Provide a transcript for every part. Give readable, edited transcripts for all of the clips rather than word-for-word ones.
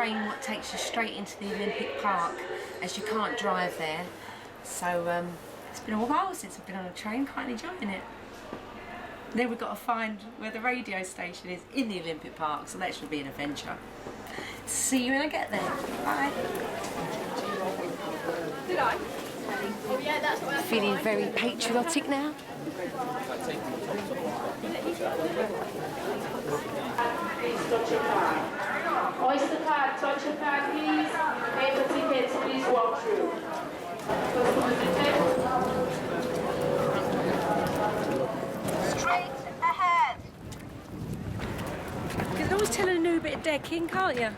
train what takes you straight into the Olympic Park, as you can't drive there. So it's been a while since I've been on a train, quite enjoying it. Then we've got to find where the radio station is in the Olympic Park, so that should be an adventure. See you when I get there. Bye. Did I? Oh yeah, that's what I Feeling very patriotic now. Oyster card, touch your card, please. Pay for tickets, please walk through. Straight ahead. You can always tell a new bit of decking, can't you?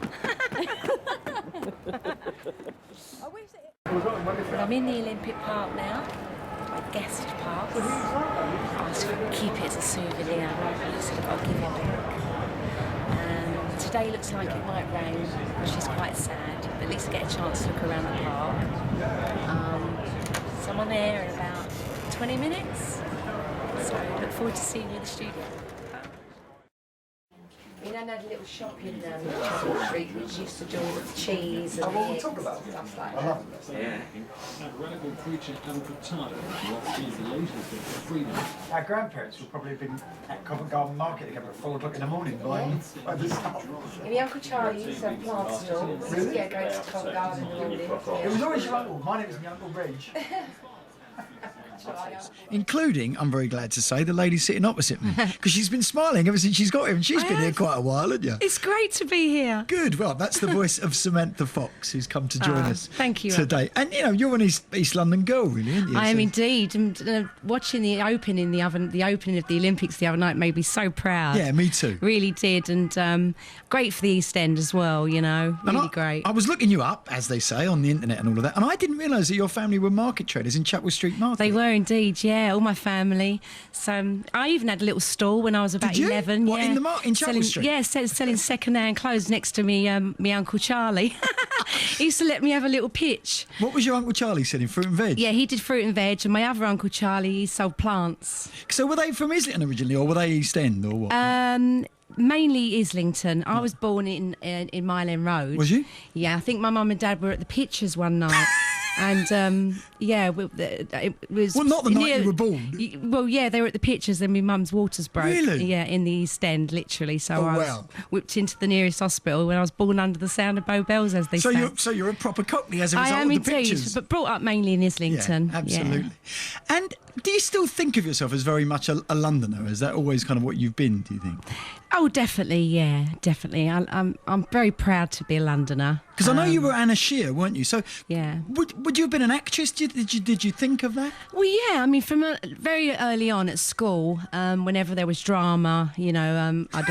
I'm in the Olympic Park now, my guest pass. I was going to keep it as a souvenir, so I've got to give it back. Today looks like it might rain, which is quite sad, but at least I get a chance to look around the park. So I'm there in about 20 minutes, so I look forward to seeing you in the studio. We then had a little shop in Chapel Street which used to do all the cheese and eggs and stuff like that. Yeah. Radical preacher Albert Tyler watches the latest of freedom. Our grandparents would probably have been at Covent Garden Market together at 4 o'clock in the morning buying this stuff. And my Uncle Charlie used to have plant stalls. Yeah, going to Covent Garden in the morning. It was always your uncle. My name was my Uncle Reg. Including, I'm very glad to say, the lady sitting opposite me. Because she's been smiling ever since she's got him. She's been here quite a while, hasn't you? It's great to be here. Good. Well, that's the voice of Samantha Fox, who's come to join us thank you, today. And, you know, you're an East London girl, really, aren't you? I am indeed. And watching the opening of the Olympics the other night made me so proud. Yeah, me too. Really did. And great for the East End as well, you know. Really great. I was looking you up, as they say, on the internet and all of that. And I didn't realise that your family were market traders in Chapel Street Market. They were indeed, yeah, all my family. So I even had a little stall when I was about 11. What, yeah. in Chapel Street? Yeah, selling second-hand clothes next to me Uncle Charlie. He used to let me have a little pitch. What was your Uncle Charlie selling, fruit and veg? Yeah, he did fruit and veg, and my other Uncle Charlie, he sold plants. So were they from Islington originally, or were they East End, or what? Mainly Islington. I was born in Mile End Road. Was you? Yeah, I think my mum and dad were at the Pictures one night. And yeah, it was. Well, not the night you were born. Well, yeah, they were at the Pictures, and my mum's waters broke. Really? Yeah, in the East End, literally. So I was wow. whipped into the nearest hospital when I was born under the sound of Bow Bells, as they say. So you're a proper Cockney as a result I am of the indeed, Pictures. but brought up mainly in Islington. Yeah, absolutely. Yeah. And do you still think of yourself as very much a Londoner? Is that always kind of what you've been, do you think? Oh, definitely, yeah, definitely. I'm very proud to be a Londoner. Because I know you were Anna Shear, weren't you? So yeah, would you have been an actress? Did you think of that? Well, yeah. I mean, from very early on at school, whenever there was drama, you know, I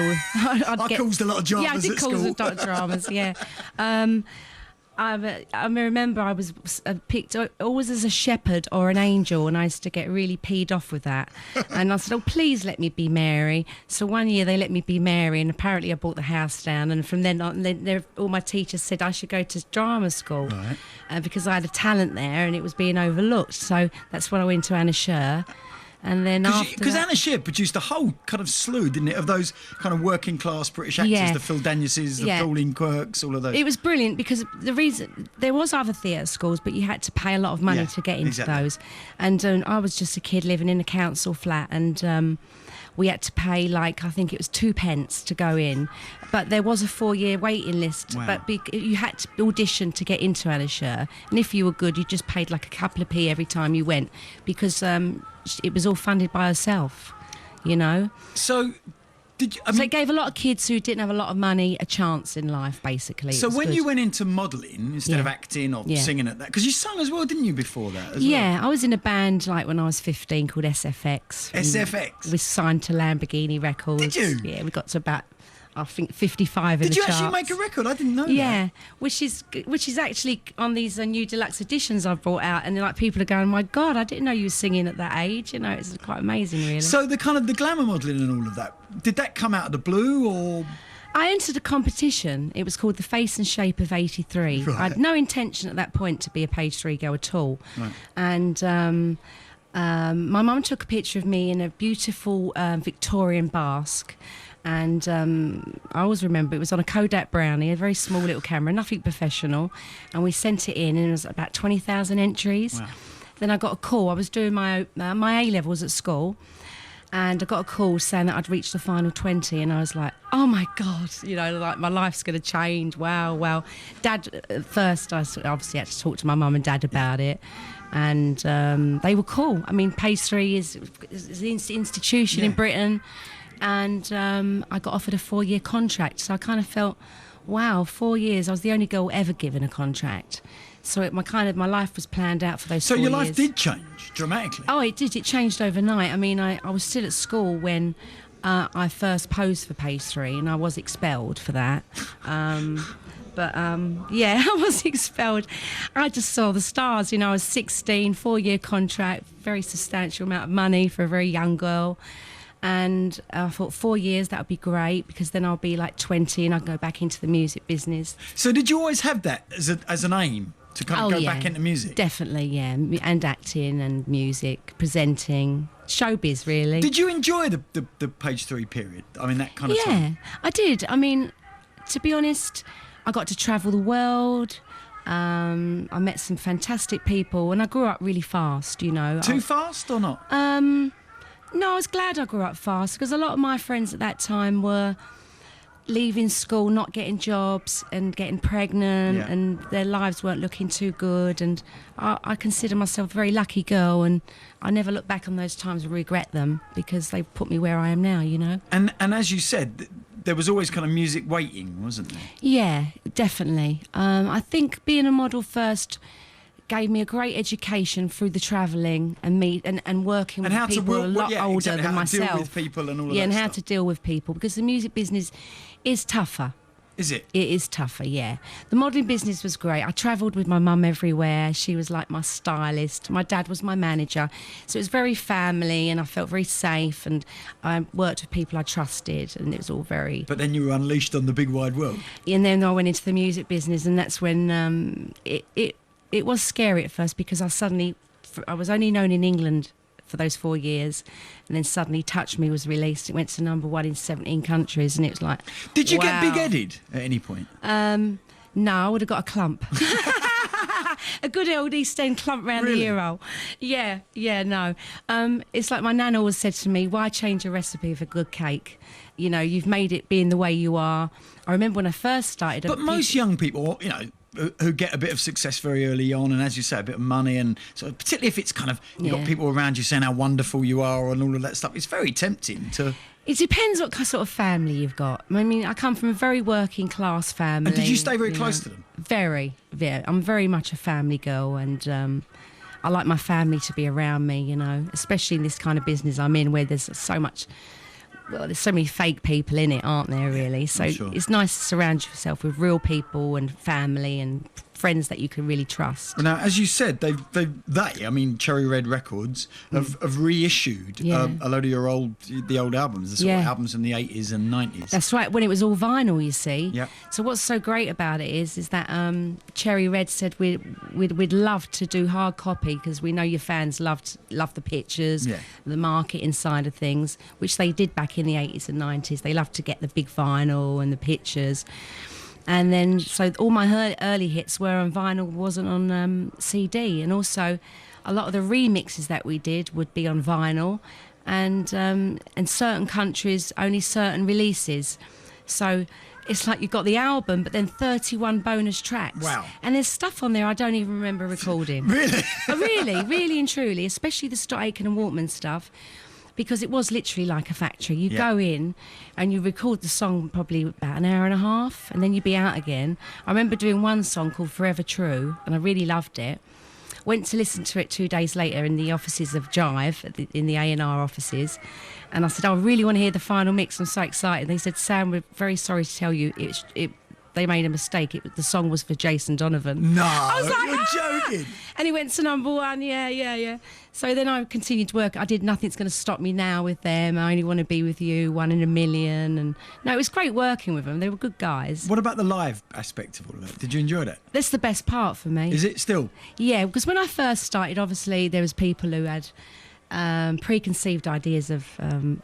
caused a lot of dramas. Yeah, I did cause a lot of dramas. Yeah. I remember I was picked always as a shepherd or an angel, and I used to get really peed off with that. And I said, "Oh, please let me be Mary." So one year they let me be Mary, and apparently I brought the house down. And from then on, all my teachers said I should go to drama school, right. Because I had a talent there and it was being overlooked. So that's when I went to Anna Shear. And then after because Anna Shear produced a whole kind of slew, didn't it, of those kind of working class British actors, Yeah. the Phil Daniuses, the Pauline Quirks, all of those. It was brilliant because the reason there was other theatre schools, but you had to pay a lot of money to get into those. And I was just a kid living in a council flat, and we had to pay I think it was 2p to go in, but there was a 4-year waiting list. Wow. But you had to audition to get into Anna Shear, and if you were good, you just paid a couple of p every time you went, because it was all funded by herself, you know. So, so it gave a lot of kids who didn't have a lot of money a chance in life, basically. So when you went into modelling instead of acting or singing at that, because you sung as well, didn't you, before that? Yeah, I was in a band when I was 15 called SFX. SFX? We signed to Lamborghini Records. Did you? Yeah, we got to about, I think, 55 in the charts. Did you actually make a record? I didn't know that. Yeah, which is actually on these new deluxe editions I've brought out, and people are going, "My God, I didn't know you were singing at that age." You know, it's quite amazing, really. So the kind of the glamour modelling and all of that, did that come out of the blue, or? I entered a competition. It was called The Face and Shape of 83. Right. I had no intention at that point to be a page 3 girl at all. Right. And my mum took a picture of me in a beautiful Victorian basque. And I always remember it was on a Kodak Brownie, a very small little camera, nothing professional. And we sent it in, and it was about 20,000 entries. Wow. Then I got a call. I was doing my A-levels at school, and I got a call saying that I'd reached the final 20, and I was like, oh my God, you know, like my life's going to change. Wow, wow. Dad, at first, I obviously had to talk to my mum and dad about it, and they were cool. I mean, Page 3 is an institution in Britain, and I got offered a 4-year contract, so I kind of felt, wow, 4 years. I was the only girl ever given a contract. So my life was planned out for those 4 years. So your life did change dramatically? Oh, it did. It changed overnight. I mean, I was still at school when I first posed for Page 3, and I was expelled for that. Yeah, I was expelled. I just saw the stars. You know, I was 16, 4-year contract, very substantial amount of money for a very young girl. And I thought 4 years, that would be great, because then I'll be like 20 and I'll go back into the music business. So did you always have that as an aim? To kind of go back into music? Definitely, yeah. And acting and music, presenting, showbiz, really. Did you enjoy the Page 3 period? I mean, that kind of time? Yeah, I did. I mean, to be honest, I got to travel the world. I met some fantastic people, and I grew up really fast, you know. Too fast or not? No, I was glad I grew up fast, because a lot of my friends at that time were leaving school, not getting jobs and getting pregnant, and their lives weren't looking too good, and I consider myself a very lucky girl, and I never look back on those times and regret them, because they put me where I am now, you know. And as you said, there was always kind of music waiting, wasn't there? Yeah, definitely. I think being a model first gave me a great education through the travelling and working with people a lot older than myself. How to deal with people and all of that and how stuff. to deal with people, because the music business is tougher. Is it? It is tougher, yeah. The modelling business was great. I travelled with my mum everywhere. She was like my stylist. My dad was my manager. So it was very family, and I felt very safe, and I worked with people I trusted, and it was all very... But then you were unleashed on the big wide world. And then I went into the music business, and that's when it was scary at first, because I was only known in England for those 4 years, and then suddenly Touch Me was released. It went to #1 in 17 countries, and it was like, Did you wow. get big-headed at any point? No, I would have got a clump. A good old East End clump round the ear hole. Yeah, no. It's like my nan always said to me, why change a recipe for good cake? You know, you've made it being the way you are. I remember when I first started... But most young people, you know, who get a bit of success very early on, and as you say, a bit of money, and so particularly if it's kind of you've got people around you saying how wonderful you are and all of that stuff, it's very tempting to... It depends what sort of family you've got. I mean, I come from a very working class family. And did you stay very close to them? Very. I'm very much a family girl, and I like my family to be around me, you know, especially in this kind of business I'm in, where there's so much... Well, there's so many fake people in it, aren't there, really? So it's nice to surround yourself with real people and family and friends that you can really trust. Now, as you said, I mean, Cherry Red Records have reissued a load of your old albums, the sort of albums from the 80s and 90s. That's right, when it was all vinyl, you see. Yeah. So what's so great about it is that Cherry Red said we'd love to do hard copy, because we know your fans love the pictures, the marketing side of things, which they did back in the 80s and 90s. They loved to get the big vinyl and the pictures. And then, so all my early hits were on vinyl, wasn't on CD. And also, a lot of the remixes that we did would be on vinyl, and certain countries, only certain releases. So it's like you've got the album, but then 31 bonus tracks. Wow. And there's stuff on there I don't even remember recording. Really? Really and truly, especially the Stott Aitken and Waltman stuff. Because it was literally like a factory. You go in and you record the song probably about an hour and a half, and then you'd be out again. I remember doing one song called Forever True, and I really loved it. Went to listen to it 2 days later in the offices of Jive, in the A&R offices, and I said, I really want to hear the final mix. I'm so excited. They said, Sam, we're very sorry to tell you they made a mistake. The song was for Jason Donovan. No, I was like, you're joking. And he went to #1, yeah. So then I continued to work. I did Nothing's Going to Stop Me Now with them. I Only Want to Be With You, 1 in a Million. And no, it was great working with them. They were good guys. What about the live aspect of all of it? Did you enjoy that? That's the best part for me. Is it still? Yeah, because when I first started, obviously, there was people who had preconceived ideas of,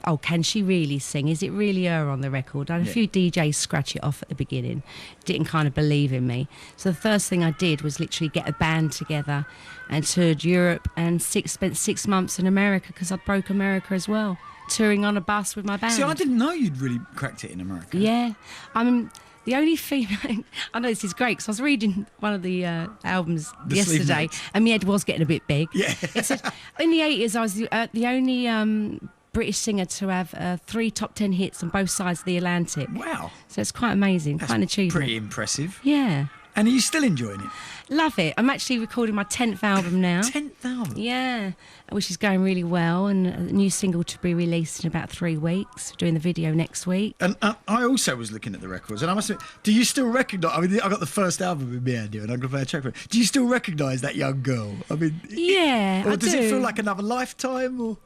oh, can she really sing? Is it really her on the record? I had a few DJs scratch it off at the beginning, didn't kind of believe in me. So the first thing I did was literally get a band together and toured Europe and spent 6 months in America because I'd broke America as well, touring on a bus with my band. See, I didn't know you'd really cracked it in America. Yeah. I mean, the only female... I know this is great because I was reading one of the albums yesterday and my head was getting a bit big. Yeah. It said, in the 80s, I was the only British singer to have 3 top 10 hits on both sides of the Atlantic. Wow. So it's quite amazing, That's quite an achievement. pretty impressive. Yeah. And are you still enjoying it? Love it. I'm actually recording my 10th album now. 10th album? Yeah, which is going really well, and a new single to be released in about 3 weeks. Doing the video next week. And I also was looking at the records, and I must admit, do you still recognise? I mean, I got the first album in my hand here, and I'm going to play a track for it. Do you still recognise that young girl? I mean, Yeah, or I does do. it feel like another lifetime? Or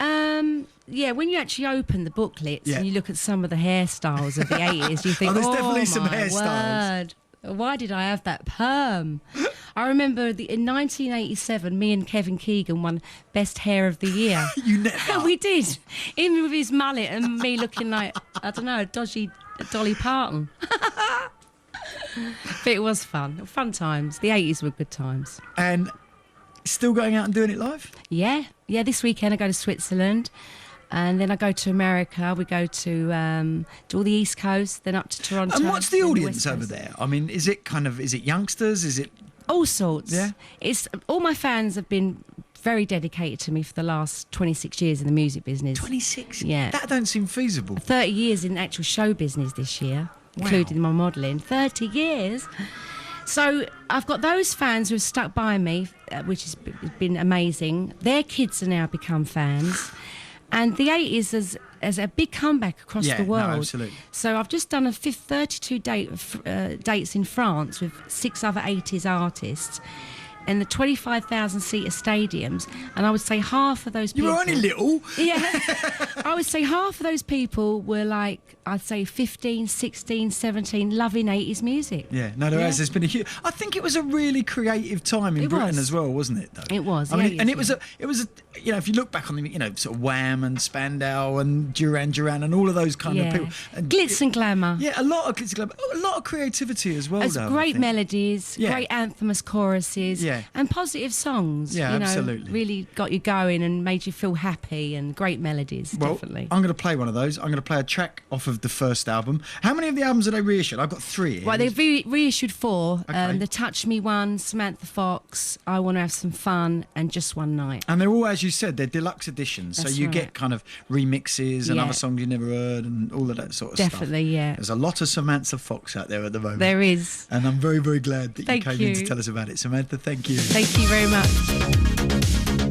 Yeah, when you actually open the booklets Yeah. and you look at some of the hairstyles of the 80s, you think, there's oh, definitely some my hairstyles. word. Why did I have that perm? I remember in 1987, me and Kevin Keegan won Best Hair of the Year. You never. We did. Him with his mullet and me looking like, I don't know, a dodgy Dolly Parton. But it was fun. Fun times. The 80s were good times. And still going out and doing it live? Yeah. This weekend I go to Switzerland. And then I go to America. We go to all the East Coast, then up to Toronto. And what's the then audience West over Coast. there? I mean, is it youngsters? Is it All sorts. Yeah. It's all my fans have been very dedicated to me for the last 26 years in the music business. 26? Yeah. That don't seem feasible. 30 years in actual show business this year, Wow. including my modelling. 30 years. So I've got those fans who have stuck by me, which has been amazing. Their kids have now become fans. And the 80s as a big comeback across Yeah, the no, world. absolutely. So I've just done 32 dates in France with 6 other 80s artists in the 25,000-seater stadiums. And I would say half of those people... You were only little. Yeah. I would say half of those people were like, I'd say 15, 16, 17, loving 80s music. Yeah, no, there has. There's been a huge. I think it was a really creative time in It Britain was. as well, wasn't it? Though It was, I mean, yeah, and yeah. it was a. You know, if you look back on the, sort of Wham and Spandau and Duran Duran and all of those kind of people. And Glitz and glamour. Yeah, a lot of glitz and glamour, a lot of creativity as well. It's though, I great think. melodies, Yeah. great anthemous choruses, Yeah. and positive songs. Yeah, absolutely. Really got you going and made you feel happy, and great melodies, Well, definitely. I'm going to play one of those. I'm going to play a track off of the first album. How many of the albums are they reissued? I've got 3 here. Right, they've reissued 4. Okay. The Touch Me one, Samantha Fox, I Want to Have Some Fun, and Just One Night. And they're all, as you said, they're deluxe editions. That's so you right. get kind of remixes and Yeah. other songs you never heard and all of that sort of stuff. Definitely, yeah. There's a lot of Samantha Fox out there at the moment. There is. And I'm very, very glad that Thank you came in to you. tell us about it. Samantha, thank you. Thank you very much.